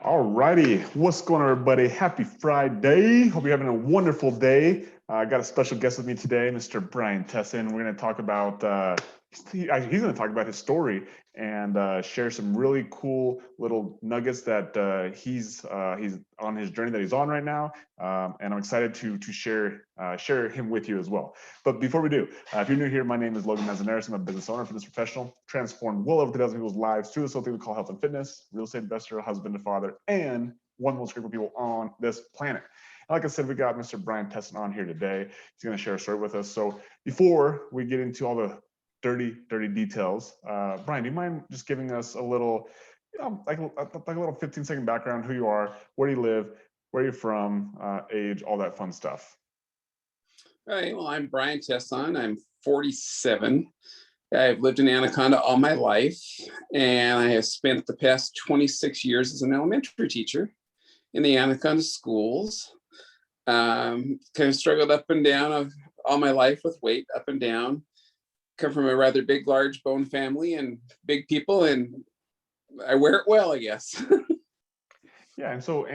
Alrighty, what's going on, everybody? Happy Friday. Hope you're having a wonderful day. I got a special guest with me today, Mr. Brian Tessin. We're going to talk about, he's going to talk about his story and share some really cool little nuggets that he's on his journey that he's on right now. And I'm excited to share him with you as well. But before we do, if you're new here, my name is Logan Manzanares. I'm a business owner, fitness professional, transformed well over 2,000 people's lives through something we call health and fitness, real estate investor, husband and father, and one of the most grateful people on this planet. And like I said, we got Mr. Brian Tessin on here today. He's going to share a story with us. So before we get into all the dirty details, Brian, do you mind just giving us a little, like a little 15-second background, who you are, where do you live, where you're from, age, all that fun stuff? All right, well, I'm Brian Tessin. I'm 47. I've lived in Anaconda all my life, and I have spent the past 26 years as an elementary teacher in the Anaconda schools. Kind of struggled up and down all my life with weight, up and down. Come from a rather big, large bone family and big people, and I wear it well, I guess. Yeah, and so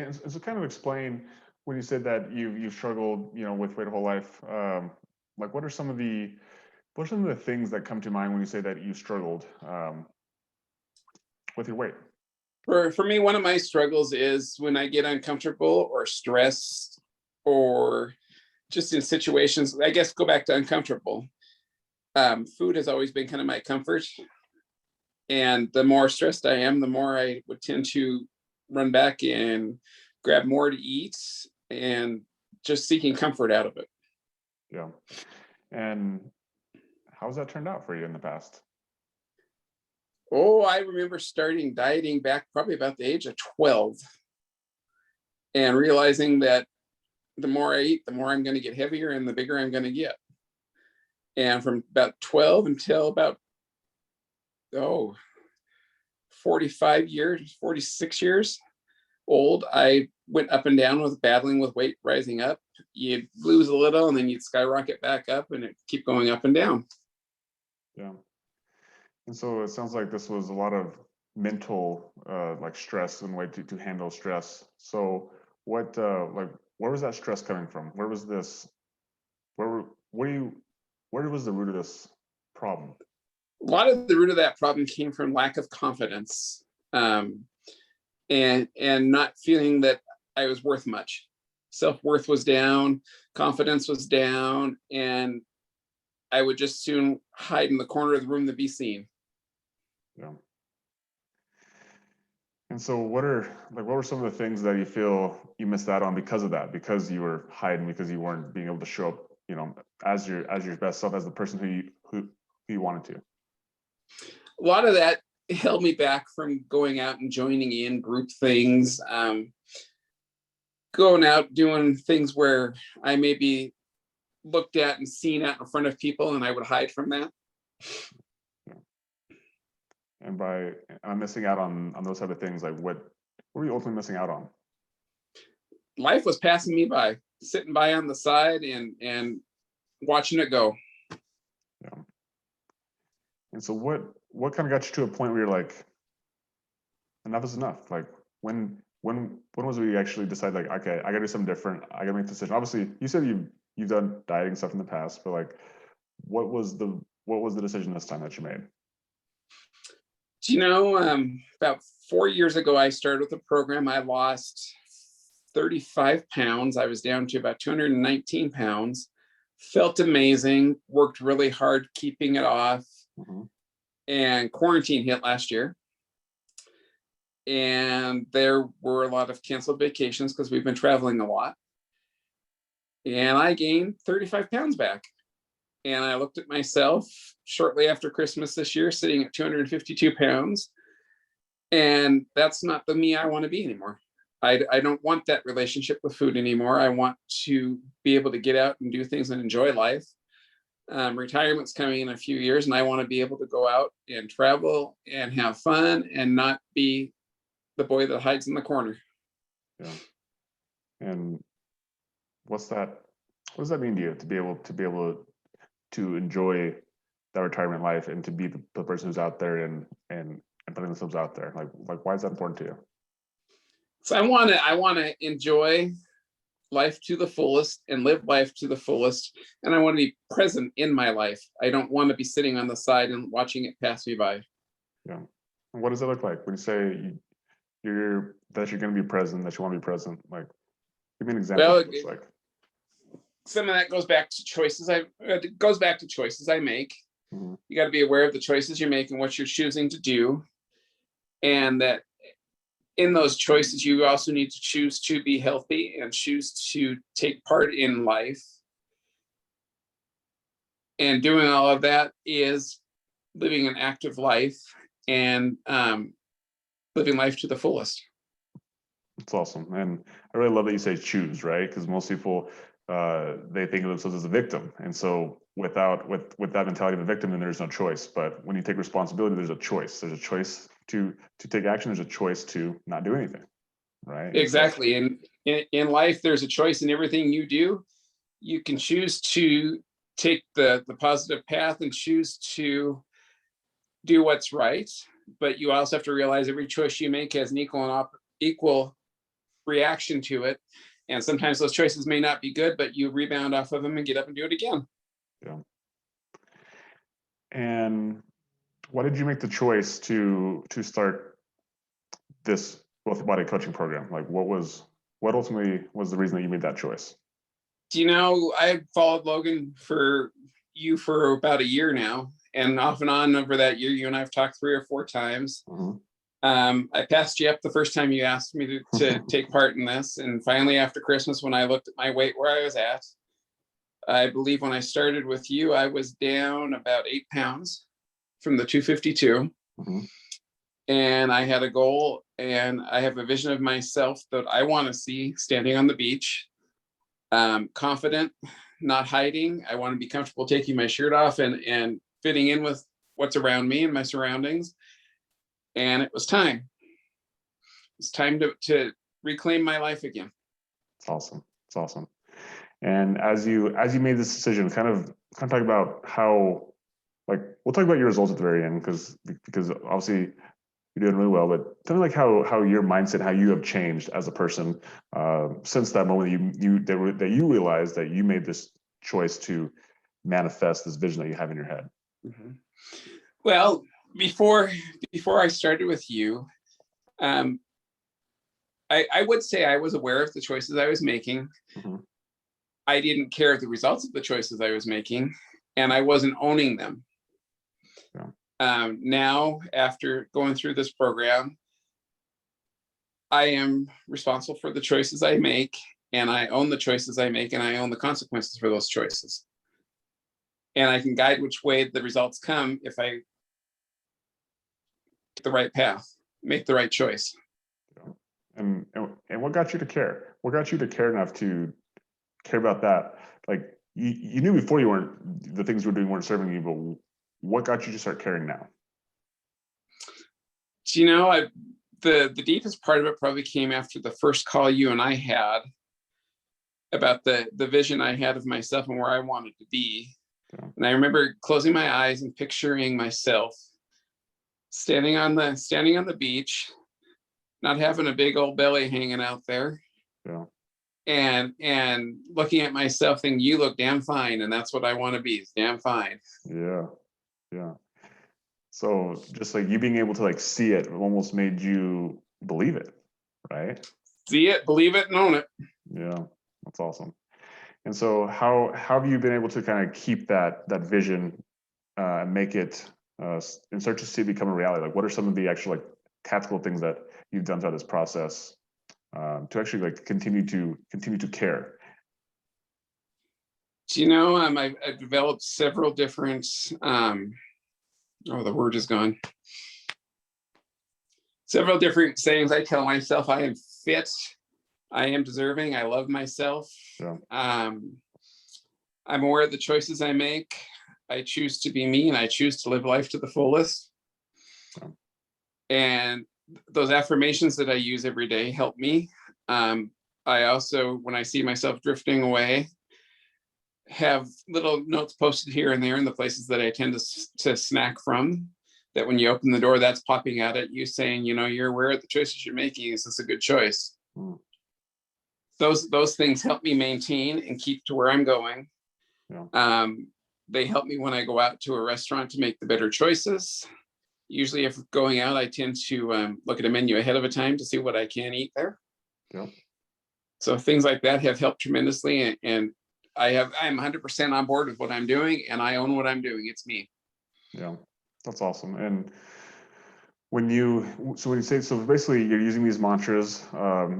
kind of explain, when you said that you've struggled, with weight your whole life. Like, what are some of the things that come to mind when you say that you struggled with your weight? For me, one of my struggles is when I get uncomfortable or stressed, or just in situations, I guess, go back to uncomfortable. Food has always been kind of my comfort. And the more stressed I am, the more I would tend to run back and grab more to eat and just seeking comfort out of it. Yeah. And how's that turned out for you in the past? Oh, I remember starting dieting back probably about the age of 12 and realizing that the more I eat, the more I'm going to get heavier and the bigger I'm going to get. And from about 12 until about, 46 years old, I went up and down with battling with weight rising up. You'd lose a little and then you'd skyrocket back up and it keep going up and down. Yeah. And so it sounds like this was a lot of mental like stress and way to handle stress. So where was that stress coming from? Where was the root of this problem? A lot of the root of that problem came from lack of confidence, and not feeling that I was worth much. Self-worth was down, confidence was down, and I would just soon hide in the corner of the room to be seen. Yeah. And so what were some of the things that you feel you missed out on because of that, because you were hiding, because you weren't being able to show up, as your best self, as the person who you wanted to? A lot of that held me back from going out and joining in group things, going out doing things where I may be looked at and seen at in front of people, and I would hide from that. And by missing out on those type of things, like what were you ultimately missing out on? Life was passing me by, sitting by on the side and watching it go. Yeah. And so what kind of got you to a point where you're like, enough is enough? Like when was it you actually decided, like, okay, I gotta do something different, I gotta make a decision? Obviously you said you've done dieting stuff in the past, but like what was the decision this time that you made? About 4 years ago, I started with a program. I lost 35 pounds. I was down to about 219 pounds. Felt amazing, worked really hard keeping it off. Mm-hmm. And quarantine hit last year. And there were a lot of canceled vacations because we've been traveling a lot. And I gained 35 pounds back. And I looked at myself shortly after Christmas this year, sitting at 252 pounds. And that's not the me I want to be anymore. I don't want that relationship with food anymore. I want to be able to get out and do things and enjoy life. Retirement's coming in a few years, and I want to be able to go out and travel and have fun and not be the boy that hides in the corner. Yeah. And what does that mean to you, to be able to enjoy that retirement life and to be the person who's out there and putting themselves out there? Like why is that important to you? So I want to enjoy life to the fullest and live life to the fullest. And I want to be present in my life. I don't want to be sitting on the side and watching it pass me by. Yeah. And what does it look like when you say you're going to be present, that you want to be present? Like, give me an example of Well, what it looks like. some of that goes back to choices I make. Mhm. You got to be aware of the choices you make and what you're choosing to do. And that in those choices, you also need to choose to be healthy and choose to take part in life. And doing all of that is living an active life and living life to the fullest. It's awesome. And I really love that you say choose, right? Because most people, they think of themselves as a victim. And so with that mentality of a victim, then there's no choice. But when you take responsibility, there's a choice. There's a choice to take action. There's a choice to not do anything, right? Exactly. And in life, there's a choice in everything you do. You can choose to take the positive path and choose to do what's right. But you also have to realize every choice you make has an equal reaction to it. And sometimes those choices may not be good, but you rebound off of them and get up and do it again. Yeah. And why did you make the choice to start this both body coaching program? Like, what ultimately was the reason that you made that choice? Do you know, I followed Logan for about a year now, and off and on over that year, you and I have talked 3 or 4 times. Mm-hmm. I passed you up the first time you asked me to take part in this. And finally, after Christmas, when I looked at my weight where I was at, I believe when I started with you, I was down about 8 pounds from the 252. Mm-hmm. And I had a goal, and I have a vision of myself that I want to see standing on the beach, confident, not hiding. I want to be comfortable taking my shirt off and fitting in with what's around me and my surroundings. And it was time. It's time to reclaim my life again. It's awesome. It's awesome. And as you made this decision, kind of talk about how, like, we'll talk about your results at the very end because obviously you're doing really well. But tell me, like, how your mindset, how you have changed as a person since that moment that you realized that you made this choice to manifest this vision that you have in your head. Mm-hmm. Well, before I started with you, I would say I was aware of the choices I was making. Mm-hmm. I didn't care the results of the choices I was making, and I wasn't owning them. Yeah. Now, after going through this program, I am responsible for the choices I make, and I own the choices I make, and I own the consequences for those choices. And I can guide which way the results come if I take the right path, make the right choice. Yeah. And what got you to care? What got you to care enough to care about that? Like, you knew before the things you were doing weren't serving you, but what got you to start caring now? Do you know, the deepest part of it probably came after the first call you and I had about the vision I had of myself and where I wanted to be. Yeah. And I remember closing my eyes and picturing myself standing on the beach, not having a big old belly hanging out there. Yeah. And looking at myself thinking, you look damn fine, and that's what I want to be, is damn fine. Yeah. Yeah. So just like you being able to like see it almost made you believe it, right? See it, believe it, and own it. Yeah, that's awesome. And so how have you been able to kind of keep that vision and make it and start to see it become a reality? Like, what are some of the actual like tactical things that you've done throughout this process to actually like continue to care? Do you know, I've developed several different the word is gone. Several different sayings I tell myself. I am fit. I am deserving. I love myself. Yeah. I'm aware of the choices I make. I choose to be me, and I choose to live life to the fullest. Yeah. And those affirmations that I use every day help me. I also, when I see myself drifting away, have little notes posted here and there in the places that I tend to snack from. that when you open the door, that's popping out at you saying, you're aware of the choices you're making. Is this a good choice? Mm. Those things help me maintain and keep to where I'm going. Yeah. They help me when I go out to a restaurant to make the better choices. Usually if going out, I tend to look at a menu ahead of a time to see what I can eat there. Yeah. So things like that have helped tremendously. And I'm 100% on board with what I'm doing, and I own what I'm doing. It's me. Yeah, that's awesome. And when you say, so basically you're using these mantras,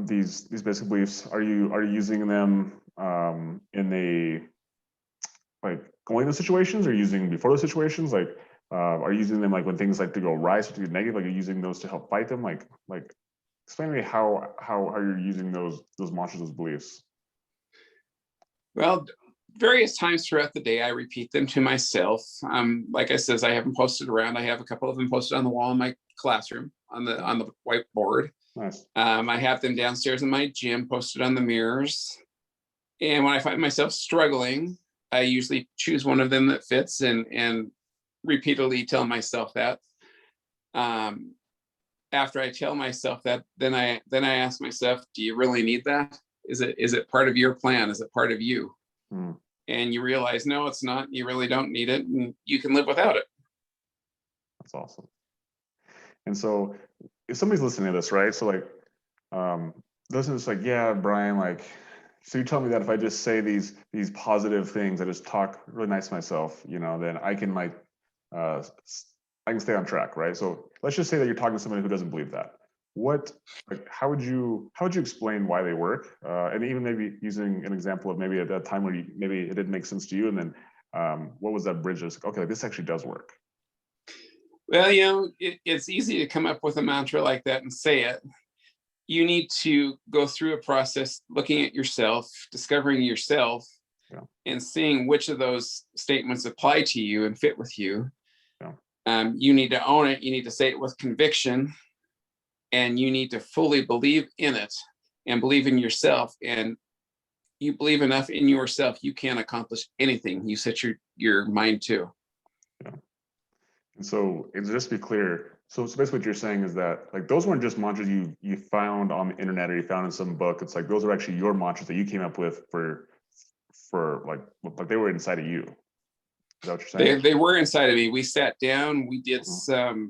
these basic beliefs, are you using them in a, like, going to situations, or using before those situations? Like, are you using them like when things like to go right or to go negative? Like, you're using those to help fight them? Like explain to me how you're using those mantras, those beliefs. Well, various times throughout the day, I repeat them to myself. Like I says, I have them posted around. I have a couple of them posted on the wall in my classroom on the whiteboard. Nice. I have them downstairs in my gym posted on the mirrors. And when I find myself struggling, I usually choose one of them that fits and repeatedly tell myself that. After I tell myself that, then I ask myself, do you really need that? Is it part of your plan? Is it part of you? Mm. And you realize, no, it's not. You really don't need it, and you can live without it. That's awesome. And so if somebody's listening to this, right? So like, listen, it's like, yeah, Brian, like, so you tell me that if I just say these positive things, I just talk really nice to myself, then I can like, I can stay on track, right? So let's just say that you're talking to somebody who doesn't believe that. How would you explain why they work? And even maybe using an example of maybe at that time where maybe it didn't make sense to you, and then what was that bridge? It's like, okay, this actually does work. Well, it's easy to come up with a mantra like that and say it. You need to go through a process looking at yourself, discovering yourself, Yeah. and seeing which of those statements apply to you and fit with you. Yeah. You need to own it. You need to say it with conviction, and you need to fully believe in it and believe in yourself. And you believe enough in yourself, you can accomplish anything you set your mind to. Yeah. And so, just to be clear, so basically what you're saying is that, like, those weren't just mantras you found on the internet or you found in some book. It's like those are actually your mantras that you came up with for like they were inside of you. Is that what you're saying? They were inside of me. We sat down, we did Mm-hmm.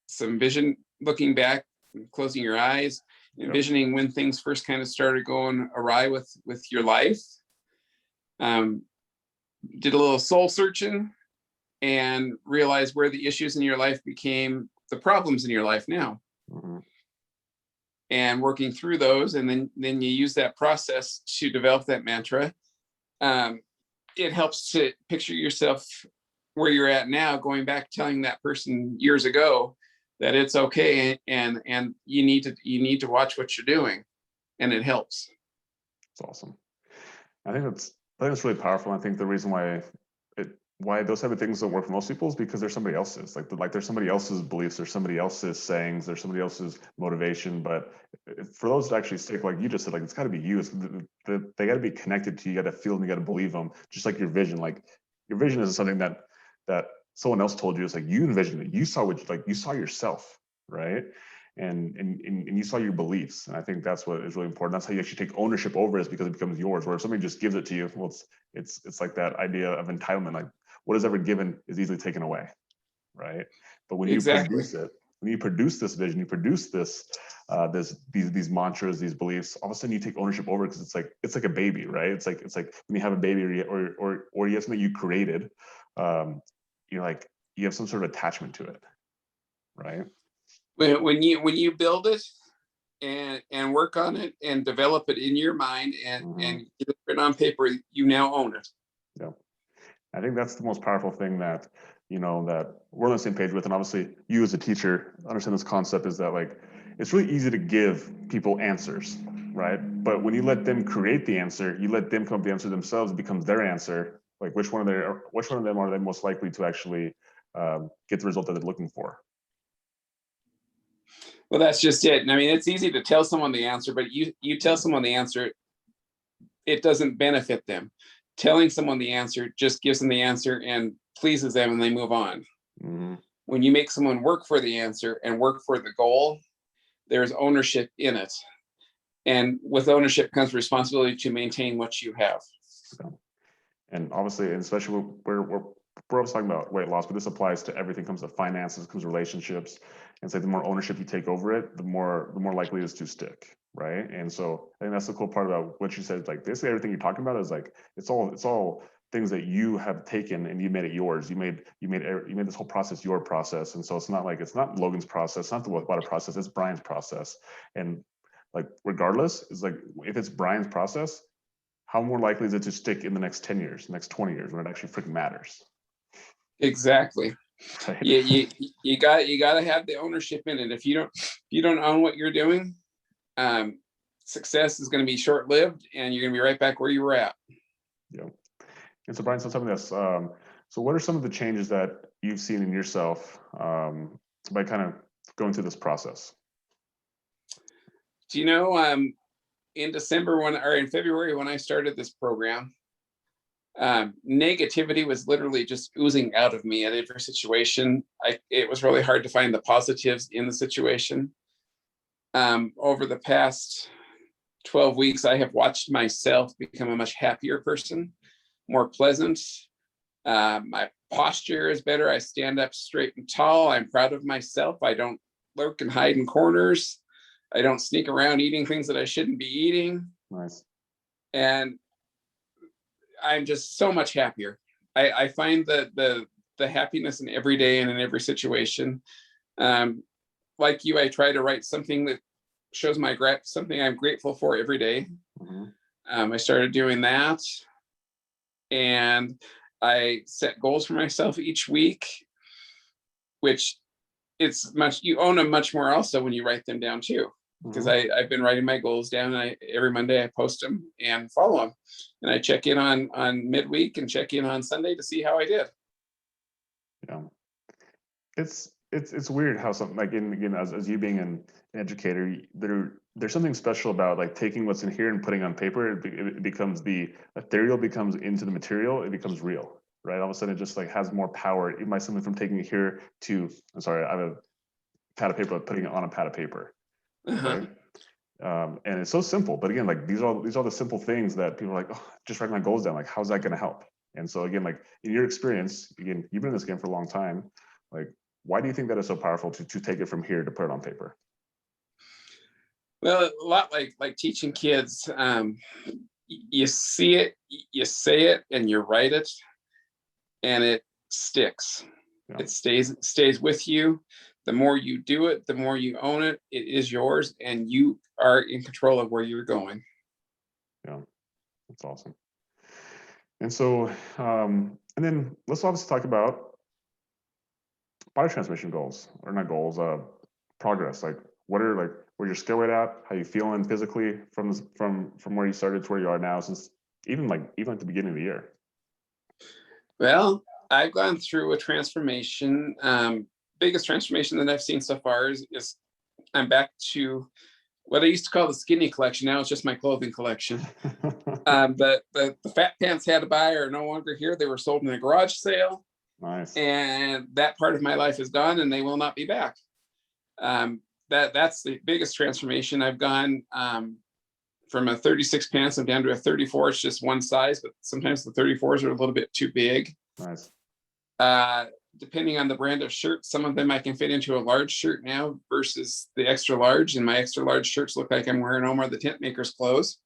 some vision, looking back, closing your eyes, envisioning Yep. when things first kind of started going awry with your life. Did a little soul searching and realized where the issues in your life became the problems in your life now. Mm-hmm. And working through those, and then you use that process to develop that mantra. It helps to picture yourself where you're at now, going back, telling that person years ago that it's okay, and you need to watch what you're doing, and it helps. It's awesome. I think that's really powerful. I think the reason why those type of things don't work for most people is because there's somebody else's, like there's somebody else's beliefs, there's somebody else's sayings, there's somebody else's motivation. But for those to actually stick, like you just said, like, it's got to be you. They got to be connected to you. You got to feel them. You got to believe them. Just like your vision. Like, your vision isn't something that someone else told you. It's like you envisioned it. You saw you saw yourself, right? And you saw your beliefs. And I think that's what is really important. That's how you actually take ownership over it, is because it becomes yours. Where if somebody just gives it to you, well, it's like that idea of entitlement. Like, what is ever given is easily taken away, right? But when you produce it, when you produce this vision, you produce these mantras, these beliefs, all of a sudden you take ownership over it, because it's like a baby, right? It's like when you have a baby, or you have something you created, you're like, you have some sort of attachment to it, right? When you build it and work on it and develop it in your mind and get it written on paper, you now own it. Yeah. I think that's the most powerful thing that we're on the same page with. And obviously you as a teacher understand this concept, is that, like, it's really easy to give people answers, right? But when you let them create the answer, you let them come up with the answer themselves, it becomes their answer. Like, which one of them are they most likely to actually get the result that they're looking for? Well, that's just it. And I mean, it's easy to tell someone the answer, but you tell someone the answer, it doesn't benefit them. Telling someone the answer just gives them the answer and pleases them, and they move on. Mm-hmm. when you make someone work for the answer and work for the goal, there's ownership in it. And with ownership comes responsibility to maintain what you have. And obviously, and especially we're always talking about weight loss, but this applies to everything. Comes to finances, comes to relationships, and so the more ownership you take over it, the more likely it is to stick, right? And so I think that's the cool part about what you said. Like basically everything you're talking about is like it's all things that you have taken and you made it yours. You made this whole process your process, and so it's not Logan's process, it's not the water process, it's Brian's process. And like regardless, it's like if it's Brian's process, how more likely is it to stick in the next 10 years, next 20 years when it actually freaking matters? Exactly. Right. You got to have the ownership in it. If you don't own what you're doing, success is going to be short-lived, and you're going to be right back where you were at. Yeah. And so Brian, so tell me this. So what are some of the changes that you've seen in yourself by kind of going through this process? Do you know, in February when I started this program, negativity was literally just oozing out of me at every situation. It was really hard to find the positives in the situation. Over the past 12 weeks, I have watched myself become a much happier person, more pleasant. My posture is better. I stand up straight and tall. I'm proud of myself. I don't lurk and hide in corners. I don't sneak around eating things that I shouldn't be eating. Nice. And I'm just so much happier. I find that the happiness in every day and in every situation. Like you, I try to write something that shows something I'm grateful for every day. Mm-hmm. I started doing that, and I set goals for myself each week, which you own them much more also when you write them down too. Because I've been writing my goals down, and every Monday I post them and follow them, and I check in on midweek and check in on Sunday to see how I did. Yeah, it's weird how something like as you being an educator, there's something special about like taking what's in here and putting it on paper. It becomes the ethereal becomes into the material. It becomes real, right? All of a sudden, it just like has more power. It might something from taking it here to I have a pad of paper, putting it on a pad of paper. Right. And it's so simple, but again, like these are the simple things that people are like, oh, just write my goals down. Like, how's that going to help? And so again, like in your experience, again, you've been in this game for a long time. Like, why do you think that is so powerful to take it from here to put it on paper? Well, a lot like teaching kids. You see it, you say it, and you write it, and it sticks. Yeah. It stays with you. The more you do it, the more you own it. It is yours, and you are in control of where you're going. Yeah, that's awesome. And so, and then let's obviously talk about body transformation goals, or not goals, progress. Like, where your skill rate at? How you feeling physically from where you started to where you are now, since even at the beginning of the year? Well, I've gone through a transformation. Biggest transformation that I've seen so far is I'm back to what I used to call the skinny collection. Now it's just my clothing collection. The fat pants had to buy are no longer here. They were sold in a garage sale. Nice. And that part of my life is gone, and they will not be back. That's the biggest transformation. I've gone from a 36 pants, I'm down to a 34. It's just one size, but sometimes the 34s are a little bit too big. Nice. Depending on the brand of shirt, some of them I can fit into a large shirt now versus the extra large, and my extra large shirts look like I'm wearing Omar the tent maker's clothes.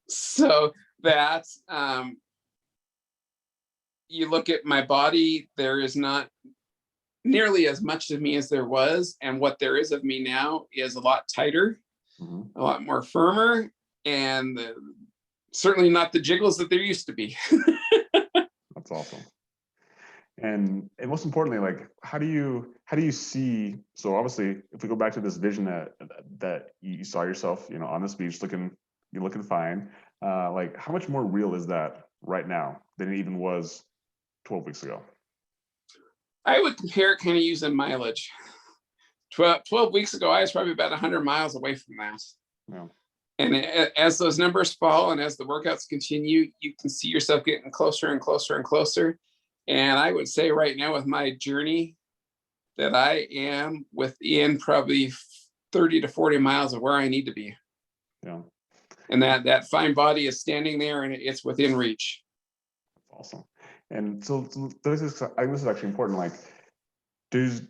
So that you look at my body, there is not nearly as much of me as there was, and what there is of me now is a lot tighter, a lot more firmer, and certainly not the jiggles that there used to be. That's awesome. And most importantly, like, how do you see? So obviously, if we go back to this vision that you saw yourself, on this beach looking fine, like, how much more real is that right now than it even was 12 weeks ago? I would compare it kind of using mileage. 12 weeks ago, I was probably about 100 miles away from that. Yeah. And as those numbers fall and as the workouts continue, you can see yourself getting closer and closer and closer. And I would say right now with my journey that I am within probably 30 to 40 miles of where I need to be. Yeah. And that fine body is standing there and it's within reach. Awesome. And so this is, I think this is actually important. Like, does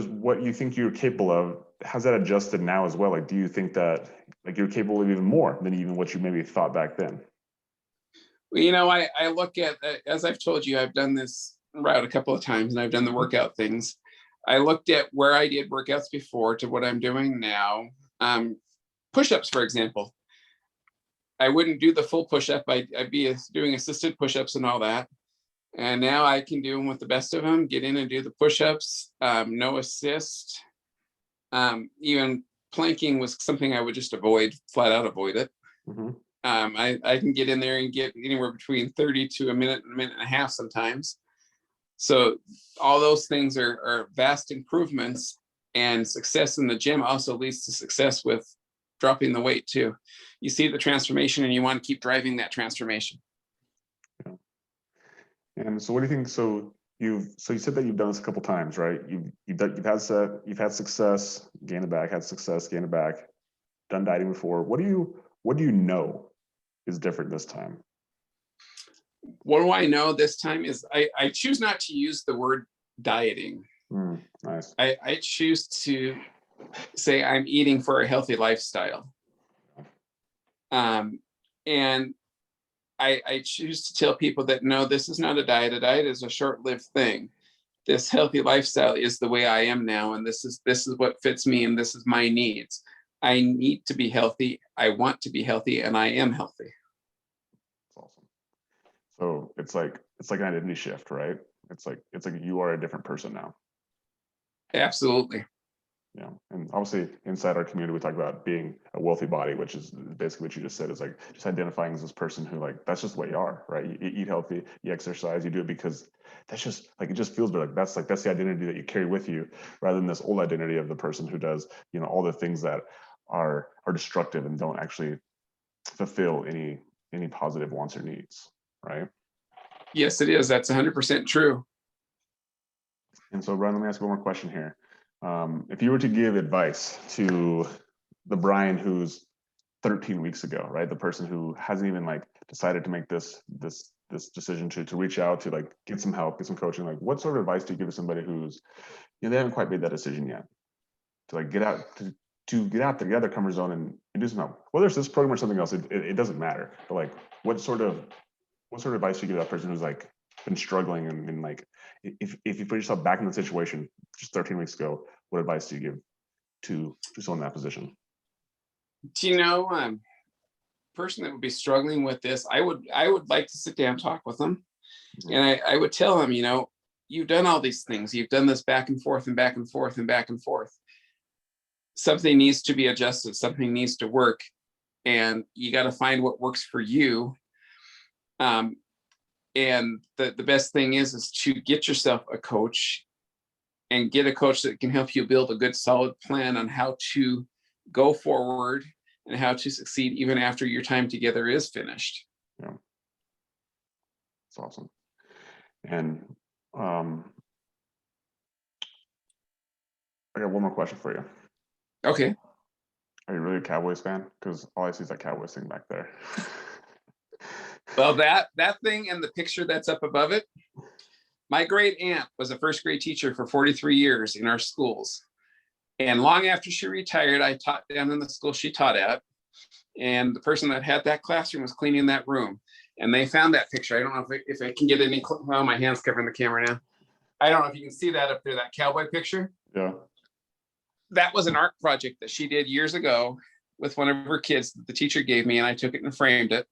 what you think you're capable of, has that adjusted now as well? Like, do you think that like you're capable of even more than even what you maybe thought back then? Well, I look at, as I've told you, I've done this route a couple of times and I've done the workout things. I looked at where I did workouts before to what I'm doing now. Push-ups, for example. I wouldn't do the full push-up. I'd be doing assisted push-ups and all that. And now I can do them with the best of them, get in and do the push-ups, no assist. Even planking was something I would just flat out avoid it. Mm-hmm. I can get in there and get anywhere between 30 to a minute and a half sometimes. So all those things are vast improvements, and success in the gym also leads to success with dropping the weight too. You see the transformation and you want to keep driving that transformation. Yeah. And so what do you think? So you said that you've done this a couple times, right? You've had success, gain it back, had success, gain it back, done dieting before. What do you know is different this time? What do I know this time is I choose not to use the word dieting. Nice. I choose to say I'm eating for a healthy lifestyle. And I choose to tell people that no, this is not a diet. A diet is a short-lived thing. This healthy lifestyle is the way I am now, and this is what fits me, and this is my needs. I need to be healthy. I want to be healthy, and I am healthy. That's awesome. So it's like an identity shift, right? It's like you are a different person now. Absolutely. Yeah. And obviously inside our community, we talk about being a wealthy body, which is basically what you just said, is like just identifying as this person who, like, that's just what you are, right? You eat healthy, you exercise, you do it because that's just like, it just feels better. That's the identity that you carry with you, rather than this old identity of the person who does, all the things that are destructive and don't actually fulfill any positive wants or needs, right? Yes, it is. That's 100% true. And so, Brian, let me ask you one more question here. If you were to give advice to the Brian who's 13 weeks ago, right? The person who hasn't even like decided to make this decision to reach out, to like get some help, get some coaching, like what sort of advice do you give to somebody who's, they haven't quite made that decision yet, to like get out, to get out there, get out their comfort zone and do some help, whether it's this program or something else, it doesn't matter. But like, what sort of advice do you give that person who's like been struggling and like, if you put yourself back in the situation just 13 weeks ago, what advice do you give to someone in that position? Do person that would be struggling with this, I would like to sit down and talk with them. Mm-hmm. And I would tell them, you've done all these things. You've done this back and forth and back and forth and back and forth. Something needs to be adjusted. Something needs to work. And you got to find what works for you. And the best thing is to get yourself a coach, and get a coach that can help you build a good, solid plan on how to go forward and how to succeed even after your time together is finished. Yeah, that's awesome. And I got one more question for you. Okay. Are you really a Cowboys fan? Because all I see is that Cowboys thing back there. Well, that thing and the picture that's up above it, my great aunt was a first grade teacher for 43 years in our schools. And long after she retired, I taught down in the school she taught at. And the person that had that classroom was cleaning that room. And they found that picture. I don't know if I can get any, well, my hand's covering the camera now. I don't know if you can see that up there, that cowboy picture. Yeah. That was an art project that she did years ago with one of her kids that the teacher gave me, and I took it and framed it.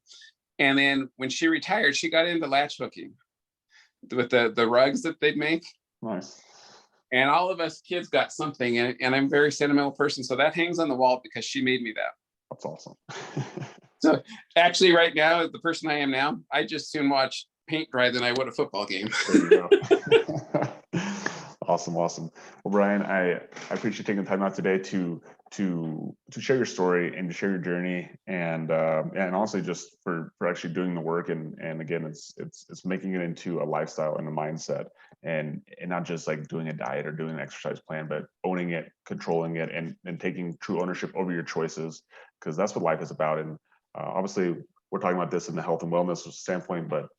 And then when she retired, she got into latch hooking with the rugs that they'd make. Nice. And all of us kids got something, and I'm a very sentimental person. So that hangs on the wall because she made me that. That's awesome. So actually right now, the person I am now, I just soon watch paint dry than I would a football game. There you go. Awesome. Well, Brian, I appreciate taking the time out today to share your story and to share your journey, and also just for actually doing the work, and again, it's making it into a lifestyle and a mindset, and not just like doing a diet or doing an exercise plan, but owning it, controlling it, and taking true ownership over your choices, because that's what life is about. And obviously, we're talking about this in the health and wellness standpoint, but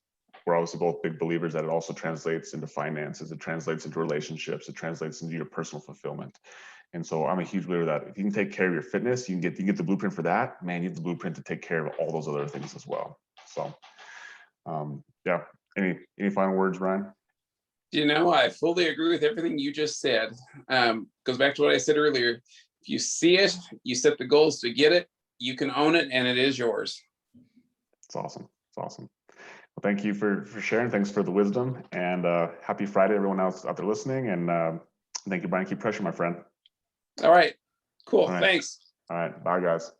we're obviously both big believers that it also translates into finances, it translates into relationships, it translates into your personal fulfillment. And so I'm a huge believer that if you can take care of your fitness, you get the blueprint for that, man, you have the blueprint to take care of all those other things as well. So yeah. Any final words, Ryan? I fully agree with everything you just said. Goes back to what I said earlier. If you see it, you set the goals to get it, you can own it, and it is yours. It's awesome. Well, thank you for sharing. Thanks for the wisdom, and happy Friday, everyone else out there listening. And thank you, Brian. Keep pressure, my friend. All right. Cool. All right. Thanks. All right. Bye, guys.